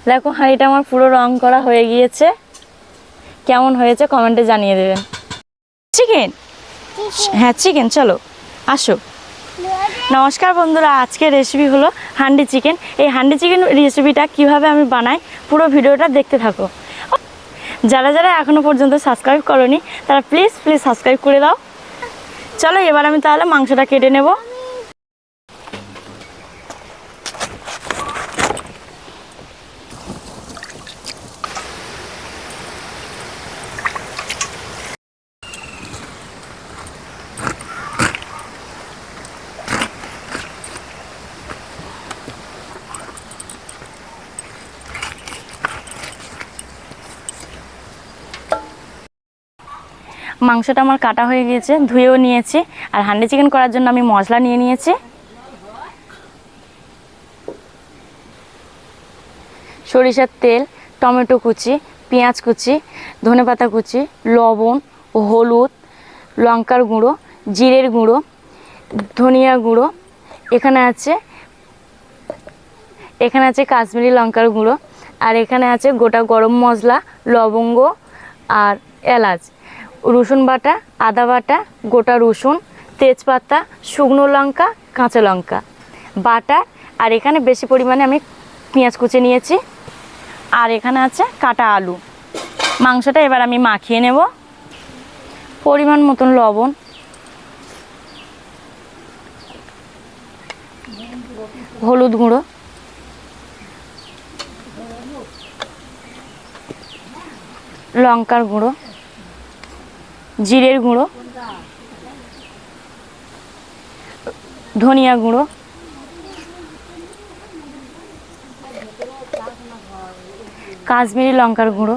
দেখো হাঁড়িটা আমার পুরো রং করা হয়ে গিয়েছে। কেমন হয়েছে কমেন্টে জানিয়ে দেবেন। চিকেন, হ্যাঁ চিকেন, চলো আসো। নমস্কার বন্ধুরা, আজকের রেসিপি হলো হান্ডি চিকেন। এই হান্ডি চিকেন রেসিপিটা কিভাবে আমি বানাই পুরো ভিডিওটা দেখতে থাকো। যারা যারা এখনো পর্যন্ত সাবস্ক্রাইব করোনি তারা প্লিজ সাবস্ক্রাইব করে দাও। চলো এবার আমি তাহলে মাংসটা কেটে নেব। মাংসটা আমার কাটা হয়ে গিয়েছে, ধুয়েও নিয়েছি। আর হান্ডি চিকেন করার জন্য আমি মশলা নিয়ে নিয়েছি। সরিষার তেল, টমেটো কুচি, পেঁয়াজ কুচি, ধনেপাতা কুচি, লবণ, হলুদ, লঙ্কার গুঁড়ো, জিরের গুঁড়ো, ধনিয়া গুঁড়ো, এখানে আছে কাশ্মীরি লঙ্কার গুঁড়ো, আর এখানে আছে গোটা গরম মশলা, লবঙ্গ আর এলাচ, রসুন বাটা, আদা বাটা, গোটা রসুন, তেজপাতা, শুকনো লঙ্কা, কাঁচা লঙ্কা বাটা। আর এখানে বেশি পরিমাণে আমি পেঁয়াজ কুচি নিয়েছি। আর এখানে আছে কাটা আলু। মাংসটা এবার আমি মাখিয়ে নেব। পরিমাণ মতন লবণ, হলুদ গুঁড়ো, লঙ্কার গুঁড়ো, জিরের গুঁড়ো, ধনিয়া গুঁড়ো, কাশ্মীরি লঙ্কার গুঁড়ো,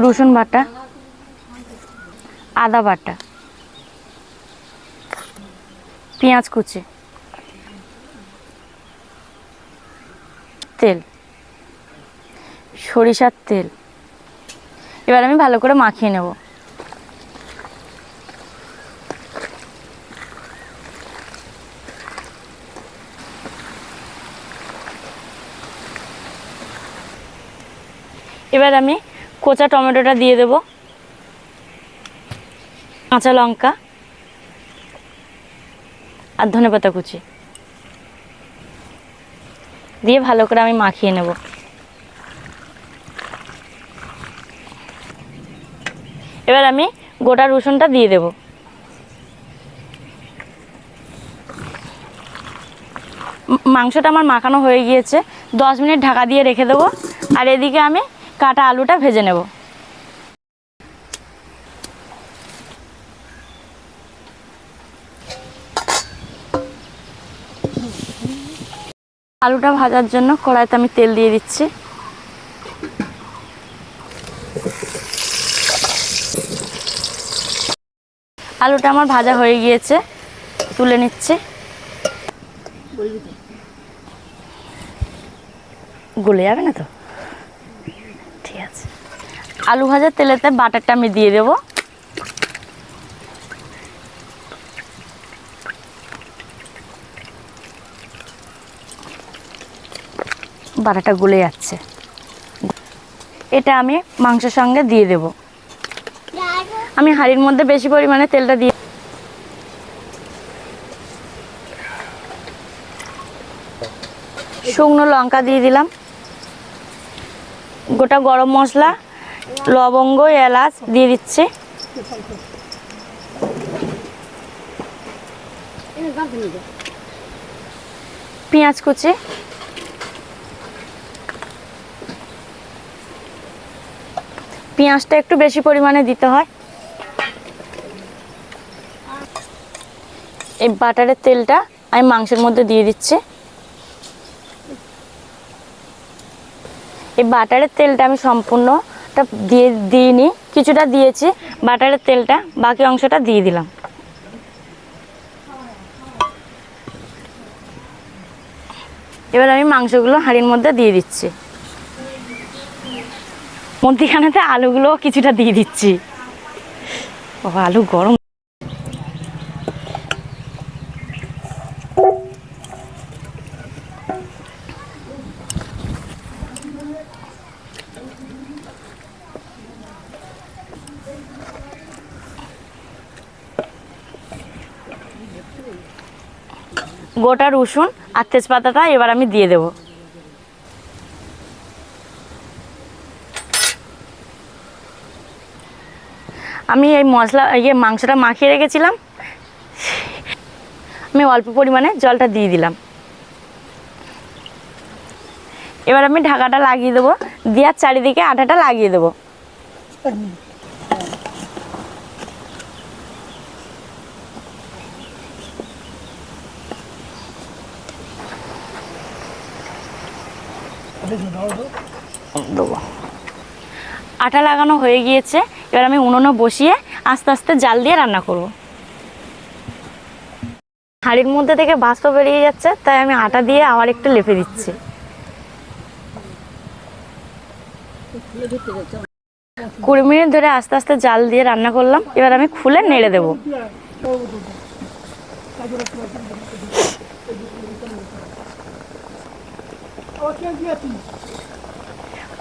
রসুন বাটা, আদা বাটা, পেঁয়াজ কুচি, তেল, সরিষার তেল। এবার আমি ভালো করে মাখিয়ে নেব। এবার আমি কোচা টমেটোটা দিয়ে দেব, কাঁচা লঙ্কা আর ধনেপাতা কুচি দিয়ে ভালো করে আমি মাখিয়ে নেব। এবার আমি গোটা রসুনটা দিয়ে দেব। মাংসটা আমার মাখানো হয়ে গিয়েছে, 10 মিনিট ঢাকা দিয়ে রেখে দেবো। আর এদিকে আমি কাটা আলুটা ভেজে নেব। আলুটা ভাজার জন্য কড়াইতে আমি তেল দিয়ে দিচ্ছি। আলুটা আমার ভাজা হয়ে গিয়েছে, তুলে নিচ্ছি। গলে যাবে না তো? ঠিক আছে। আলু ভাজার তেলেতে বাটারটা আমি দিয়ে দেব। বাটারটা গলে যাচ্ছে, এটা আমি মাংসের সঙ্গে দিয়ে দেব। আমি হাঁড়ির মধ্যে বেশি পরিমাণে তেলটা দিয়ে শুকনো লঙ্কা দিয়ে দিলাম, গোটা গরম মশলা, লবঙ্গ, এলাচ দিয়ে দিচ্ছি। পেঁয়াজ কুচি, পেঁয়াজটা একটু বেশি পরিমাণে দিতে হয়। এই বাটারের তেলটা আমি মাংসের মধ্যে দিয়ে দিচ্ছি। এই বাটারের তেলটা আমি সম্পূর্ণটা দিইনি, কিছুটা দিয়েছি বাটারের তেলটা, বাকি অংশটা দিয়ে দিলাম। এবার আমি মাংসগুলো হাঁড়ির মধ্যে দিয়ে দিচ্ছি। মধ্যখানেতে আলুগুলো কিছুটা দিয়ে দিচ্ছি। ও আলু গরম। গোটা রসুন আর তেজপাতাটা এবার আমি দিয়ে দেব। আমি এই মশলা মাংসটা মাখিয়ে রেখেছিলাম, আমি অল্প পরিমাণে জলটা দিয়ে দিলাম। এবার আমি ঢাকাটা লাগিয়ে দেবো, দেওয়ার চারিদিকে আটাটা লাগিয়ে দেবো। দেবো আটা লাগানো হয়ে গিয়েছে। এবার আমি উনুনে বসিয়ে আস্তে আস্তে জাল দিয়ে রান্না করব। হাঁড়ির মধ্যে থেকে ভাস্প বেরিয়ে যাচ্ছে, তাই আমি আটা দিয়ে আবার একটু লেপে দিচ্ছি। 20 মিনিট ধরে আস্তে আস্তে জাল দিয়ে রান্না করলাম। এবার আমি খুলে নেড়ে দেব।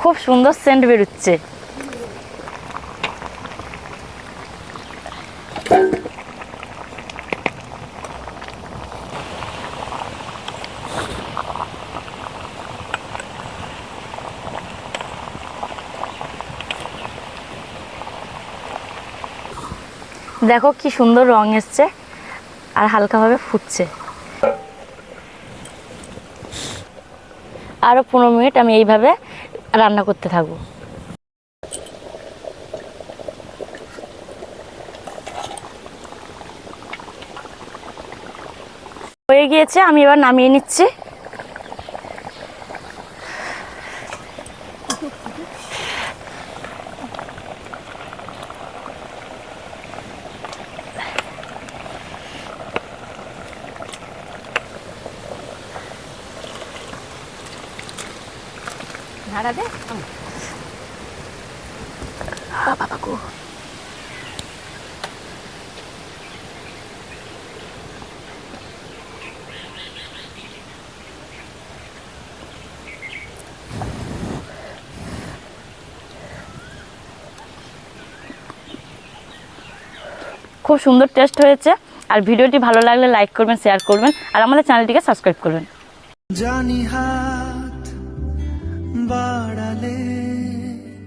খুব সুন্দর সেন্ট বেরোচ্ছে। দেখো কি সুন্দর রং এসছে আর হালকাভাবে ফুটছে। আরও 15 মিনিট আমি এইভাবে রান্না করতে থাকবো। হয়ে গিয়েছে, আমি এবার নামিয়ে নিচ্ছি। ঝাড়া দে বাবা গো। খুব সুন্দর টেস্ট হয়েছে। আর ভিডিওটি ভালো লাগলে লাইক করবেন, শেয়ার করবেন আর আমাদের চ্যানেলটিকে সাবস্ক্রাইব করবেন। জানি হাত বাড়ালে